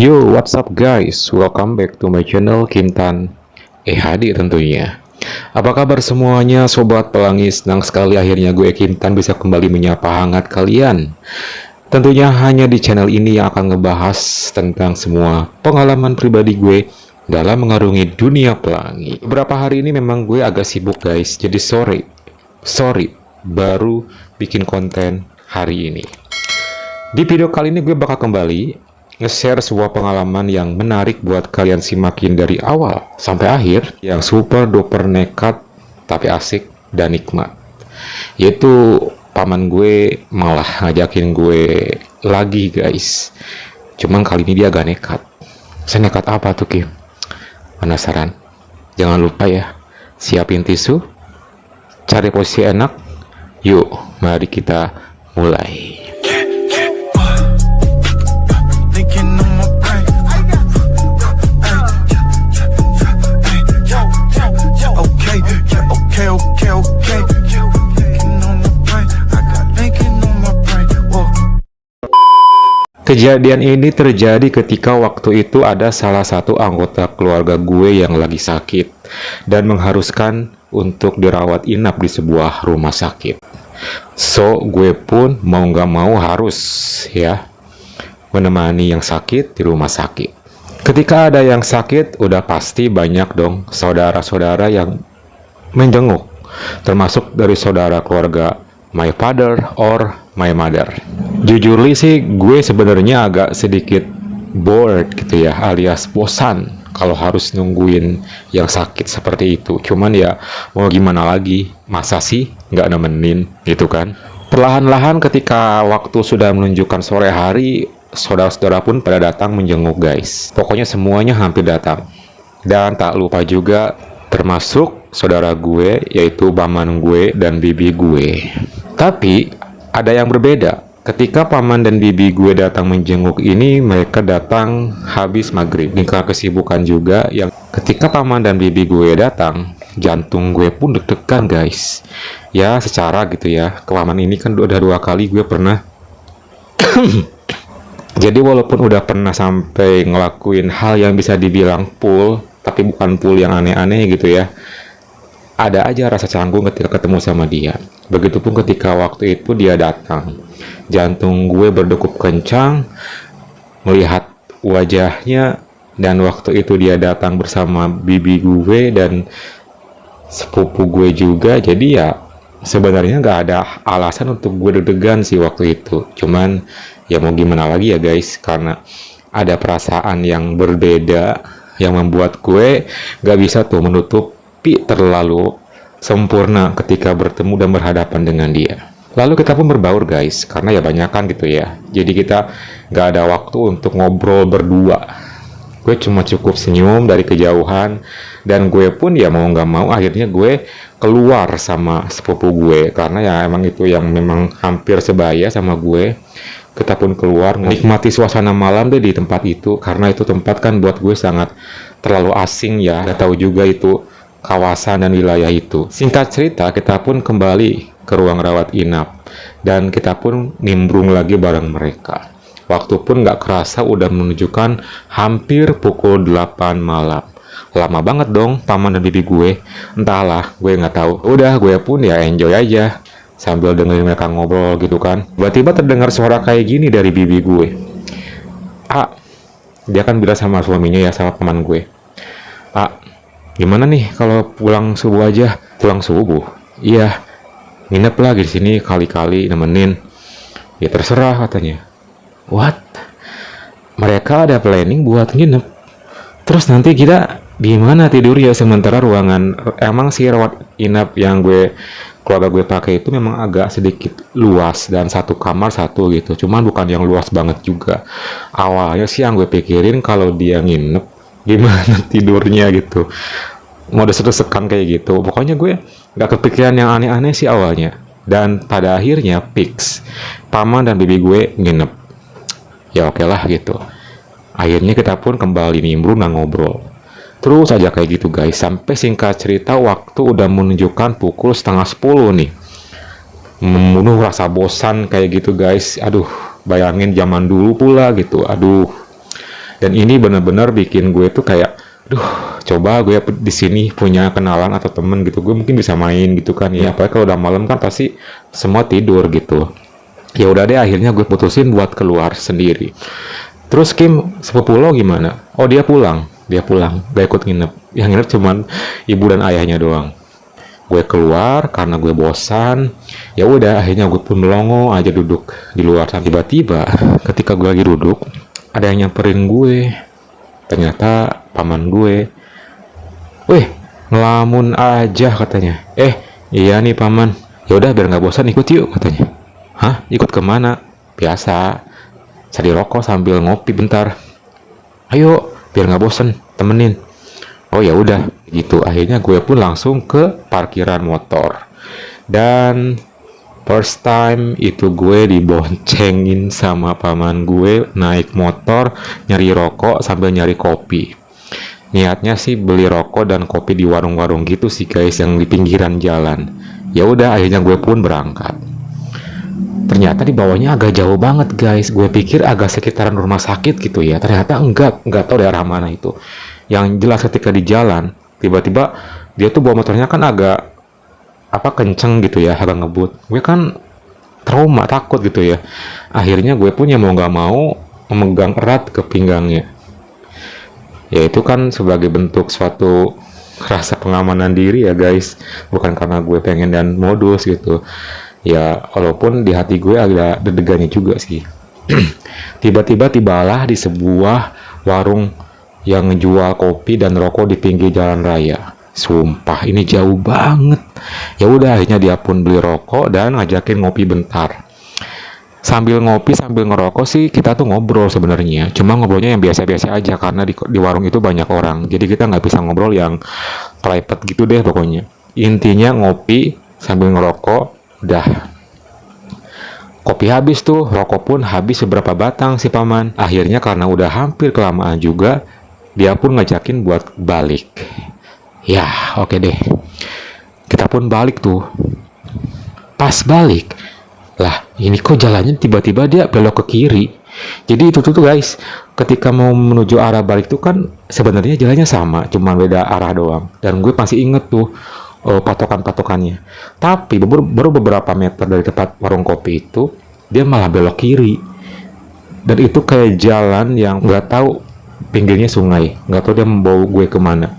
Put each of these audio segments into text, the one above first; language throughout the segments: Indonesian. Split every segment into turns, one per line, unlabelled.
Yo, what's up guys? Welcome back to my channel Kintan HD tentunya. Apa kabar semuanya sobat pelangi? Senang sekali akhirnya gue Kintan bisa kembali menyapa hangat kalian. Tentunya hanya di channel ini yang akan ngebahas tentang semua pengalaman pribadi gue dalam mengarungi dunia pelangi. Beberapa hari ini memang gue agak sibuk guys, jadi sorry baru bikin konten hari ini. Di video kali ini gue bakal kembali nge-share sebuah pengalaman yang menarik buat kalian simakin dari awal sampai akhir, yang super duper nekat tapi asik dan nikmat. Yaitu paman gue malah ngajakin gue lagi guys. Cuman kali ini dia agak nekat. Saya nekat apa tuh Kim? Penasaran? Jangan lupa ya, siapin tisu, cari posisi enak. Yuk, mari kita mulai. Kejadian ini terjadi ketika waktu itu ada salah satu anggota keluarga gue yang lagi sakit dan mengharuskan untuk dirawat inap di sebuah rumah sakit. So, gue pun mau nggak mau harus ya menemani yang sakit di rumah sakit. Ketika ada yang sakit, udah pasti banyak dong saudara-saudara yang menjenguk, termasuk dari saudara keluarga my father or my mother. Jujur sih, gue sebenarnya agak sedikit bored gitu ya, alias bosan kalau harus nungguin yang sakit seperti itu. Cuman ya mau gimana lagi, masa sih nggak nemenin gitu kan. Perlahan-lahan ketika waktu sudah menunjukkan sore hari, saudara-saudara pun pada datang menjenguk guys. Pokoknya semuanya hampir datang. Dan tak lupa juga termasuk saudara gue, yaitu paman gue dan bibi gue. Tapi ada yang berbeda. Ketika paman dan bibi gue datang menjenguk ini, mereka datang habis maghrib. Tingkah kesibukan juga yang ketika paman dan bibi gue datang, jantung gue pun deg-degan guys. Ya secara gitu ya, ke paman ini kan udah 2 kali gue pernah. Jadi walaupun udah pernah sampai ngelakuin hal yang bisa dibilang full, tapi bukan full yang aneh-aneh gitu ya, ada aja rasa canggung ketika ketemu sama dia. Begitupun ketika waktu itu dia datang. Jantung gue berdegup kencang melihat wajahnya, dan waktu itu dia datang bersama bibi gue dan sepupu gue juga. Jadi ya sebenarnya nggak ada alasan untuk gue deg-degan sih waktu itu. Cuman ya mau gimana lagi ya guys, karena ada perasaan yang berbeda yang membuat gue nggak bisa tuh menutupi terlalu sempurna ketika bertemu dan berhadapan dengan dia. Lalu kita pun berbaur guys, karena ya banyakan gitu ya. Jadi kita nggak ada waktu untuk ngobrol berdua. Gue cuma cukup senyum dari kejauhan, dan gue pun ya mau nggak mau akhirnya gue keluar sama sepupu gue, karena ya emang itu yang memang hampir sebaya sama gue. Kita pun keluar menikmati suasana malam deh di tempat itu, karena itu tempat kan buat gue sangat terlalu asing ya. Gak tahu juga itu kawasan dan wilayah itu. Singkat cerita, kita pun kembali ke ruang rawat inap dan kita pun nimbrung lagi bareng mereka. Waktu pun gak kerasa udah menunjukkan hampir pukul 8 malam. Lama banget dong paman dan bibi gue. Entahlah, gue nggak tahu. Udah, gue pun ya enjoy aja sambil dengerin mereka ngobrol gitu kan. Tiba-tiba terdengar suara kayak gini dari bibi gue. Dia kan bilang sama suaminya ya, sama paman gue. Gimana nih kalau pulang subuh aja? Pulang subuh? Iya, nginep lagi di sini kali-kali nemenin. Ya terserah katanya. What? Mereka ada planning buat nginep. Terus nanti kita gimana tidur ya, sementara ruangan emang sih rawat inap yang keluarga gue pakai itu memang agak sedikit luas dan satu kamar satu gitu. Cuman bukan yang luas banget juga. Awalnya sih yang gue pikirin kalau dia nginep gimana tidurnya gitu, mau desek-desekan kayak gitu. Pokoknya gue gak kepikiran yang aneh-aneh sih awalnya. Dan pada akhirnya fix paman dan bibi gue nginep. Ya oke lah gitu. Akhirnya kita pun kembali nimbrung dan ngobrol terus aja kayak gitu guys, sampai singkat cerita waktu udah menunjukkan pukul 9:30 nih. Membunuh rasa bosan kayak gitu guys. Aduh, bayangin zaman dulu pula gitu. Aduh, Dan ini benar-benar bikin gue tuh kayak, duh, coba gue di sini punya kenalan atau temen gitu, gue mungkin bisa main gitu kan ya. Apalagi kalau udah malam kan pasti semua tidur gitu. Ya udah deh, akhirnya gue putusin buat keluar sendiri. Terus Kim, sepupu lo gimana? Oh, dia pulang, gak ikut nginep. Yang nginep cuman ibu dan ayahnya doang. Gue keluar karena gue bosan. Ya udah, akhirnya gue pun melongo aja duduk di luar. Tiba-tiba ketika gue lagi duduk, ada yang nyamperin gue. Ternyata paman gue. Weh, ngelamun aja katanya. Iya nih paman. Ya udah, biar nggak bosan ikut yuk katanya. Hah? Ikut kemana? Biasa, cari rokok sambil ngopi bentar. Ayo, biar nggak bosan, temenin. Oh ya udah, gitu. Akhirnya gue pun langsung ke parkiran motor. Dan first time itu gue diboncengin sama paman gue naik motor nyari rokok sambil nyari kopi. Niatnya sih beli rokok dan kopi di warung-warung gitu sih guys, yang di pinggiran jalan. Ya udah, akhirnya gue pun berangkat. Ternyata di bawahnya agak jauh banget guys. Gue pikir agak sekitaran rumah sakit gitu ya. Ternyata enggak tahu daerah mana itu. Yang jelas ketika di jalan, tiba-tiba dia tuh bawa motornya kan agak kenceng gitu ya, agak ngebut. Gue kan trauma, takut gitu ya. Akhirnya gue punya mau nggak mau memegang erat ke pinggangnya. Ya itu kan sebagai bentuk suatu rasa pengamanan diri ya guys. Bukan karena gue pengen dan modus gitu. Ya walaupun di hati gue agak deg-degannya juga sih. Tiba-tiba tibalah di sebuah warung yang ngejual kopi dan rokok di pinggir jalan raya. Sumpah ini jauh banget. Ya udah, akhirnya dia pun beli rokok dan ngajakin ngopi bentar. Sambil ngopi sambil ngerokok sih kita tuh ngobrol sebenarnya. Cuma ngobrolnya yang biasa-biasa aja karena di warung itu banyak orang. Jadi kita nggak bisa ngobrol yang private gitu deh pokoknya. Intinya ngopi sambil ngerokok, udah. Kopi habis tuh, rokok pun habis beberapa batang si paman. Akhirnya karena udah hampir kelamaan juga, dia pun ngajakin buat balik. Ya, oke deh. Kita pun balik tuh. Pas balik, lah ini kok jalannya tiba-tiba dia belok ke kiri. Jadi itu tuh guys, ketika mau menuju arah balik tuh kan sebenarnya jalannya sama, cuma beda arah doang. Dan gue masih inget tuh patokan-patokannya. Tapi baru beberapa meter dari tempat warung kopi itu, dia malah belok kiri. Dan itu kayak jalan yang nggak tahu, pinggirnya sungai, nggak tahu dia membawa gue kemana.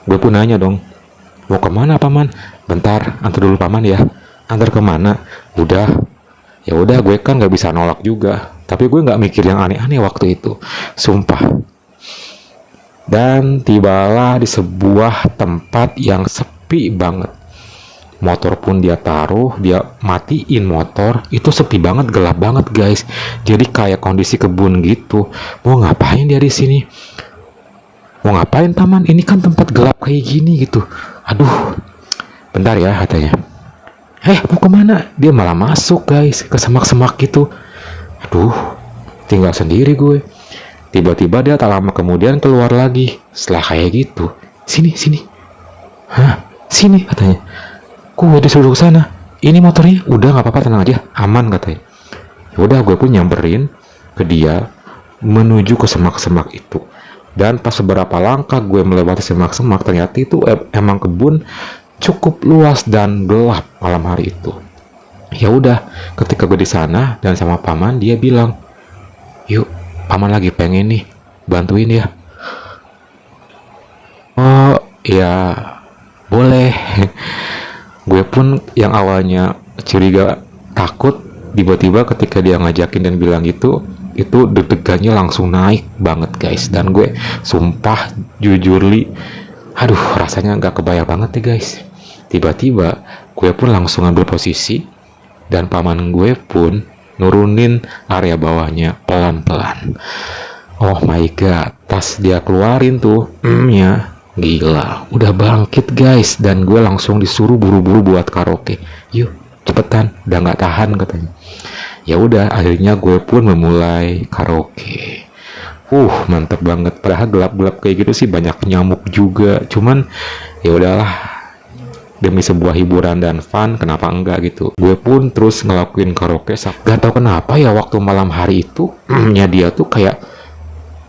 Gue pun nanya dong, mau kemana paman? Bentar, antar dulu paman ya. Antar kemana? Udah, ya udah, gue kan nggak bisa nolak juga. Tapi gue nggak mikir yang aneh-aneh waktu itu, sumpah. Dan tibalah di sebuah tempat yang sepi banget. Motor pun dia taruh, dia matiin motor. Itu sepi banget, gelap banget guys. Jadi kayak kondisi kebun gitu. Mau ngapain dia di sini? Mau ngapain paman? Ini kan tempat gelap kayak gini gitu. Aduh, bentar ya katanya. Mau kemana? Dia malah masuk guys ke semak-semak gitu. Aduh, tinggal sendiri gue. Tiba-tiba dia tak lama kemudian keluar lagi. Setelah kayak gitu, sini. Hah? Sini katanya. Gue disuruh ke sana. Ini motornya udah nggak apa-apa, tenang aja, aman katanya. Ya udah, gue pun nyamperin ke dia menuju ke semak-semak itu. Dan pas beberapa langkah gue melewati semak-semak, ternyata itu emang kebun cukup luas dan gelap malam hari itu. Ya udah, ketika gue di sana dan sama paman, dia bilang, "Yuk, paman lagi pengen nih, bantuin ya." Oh, ya boleh. Gue pun yang awalnya curiga, takut, tiba-tiba ketika dia ngajakin dan bilang gitu, itu deg-degannya langsung naik banget guys. Dan gue sumpah jujur aduh, rasanya nggak kebayang banget ya guys. Tiba-tiba gue pun langsung ambil posisi dan paman gue pun nurunin area bawahnya pelan-pelan. Oh my god, pas dia keluarin tuh ya gila, udah bangkit guys. Dan gue langsung disuruh buru-buru buat karaoke. Yuk cepetan, udah nggak tahan katanya. Ya udah, akhirnya gue pun memulai karaoke. Mantep banget. Padahal gelap-gelap kayak gitu sih banyak nyamuk juga. Cuman ya udahlah, demi sebuah hiburan dan fun, kenapa enggak gitu. Gue pun terus ngelakuin karaoke. Gak tau kenapa ya waktu malam hari itu, dia tuh kayak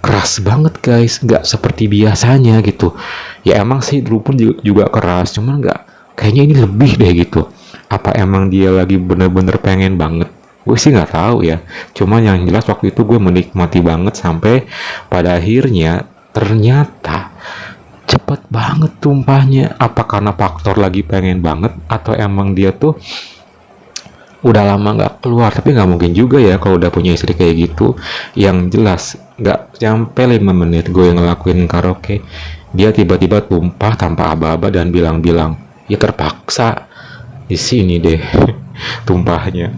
keras banget guys, nggak seperti biasanya gitu. Ya emang sih dulu pun juga keras, cuman nggak, kayaknya ini lebih deh gitu. Apa emang dia lagi bener-bener pengen banget? Gue sih nggak tahu ya. Cuman yang jelas waktu itu gue menikmati banget sampai pada akhirnya ternyata cepet banget tumpahnya. Apa karena faktor lagi pengen banget atau emang dia tuh udah lama nggak keluar? Tapi nggak mungkin juga ya kalau udah punya istri kayak gitu. Yang jelas nggak sampai 5 menit gue ngelakuin karaoke, dia tiba-tiba tumpah tanpa aba-aba dan bilang-bilang, ya terpaksa di sini deh tumpahnya.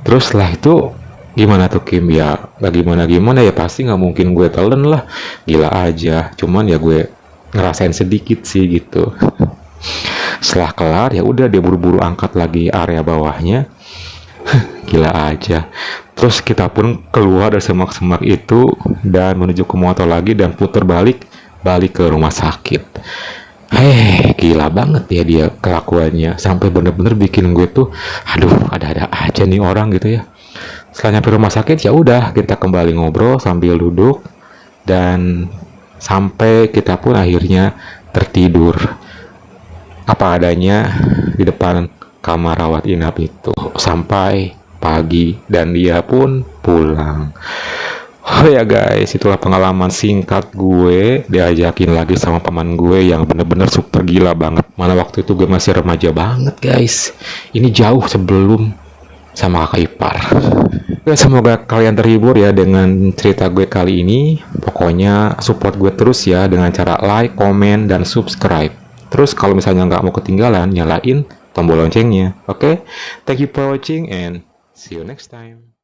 Terus setelah itu gimana tuh Kim? Ya nggak gimana-gimana ya, pasti nggak mungkin gue telan lah, gila aja. Cuman ya gue ngerasain sedikit sih gitu. Setelah kelar ya udah dia buru-buru angkat lagi area bawahnya. Gila aja. Terus kita pun keluar dari semak-semak itu dan menuju ke motor lagi dan putar balik ke rumah sakit. Gila banget ya dia kelakuannya, sampai bener-bener bikin gue tuh, aduh, ada-ada aja nih orang gitu ya. Setelah nyampe rumah sakit ya udah kita kembali ngobrol sambil duduk dan sampai kita pun akhirnya tertidur apa adanya di depan kamar rawat inap itu sampai pagi dan dia pun pulang. Oh ya guys, itulah pengalaman singkat gue diajakin lagi sama paman gue yang bener-bener super gila banget. Mana waktu itu gue masih remaja banget guys. Ini jauh sebelum sama kakak ipar. Ya, semoga kalian terhibur ya dengan cerita gue kali ini. Pokoknya support gue terus ya dengan cara like, komen, dan subscribe. Terus kalau misalnya nggak mau ketinggalan, nyalain tombol loncengnya. Oke? Thank you for watching and see you next time.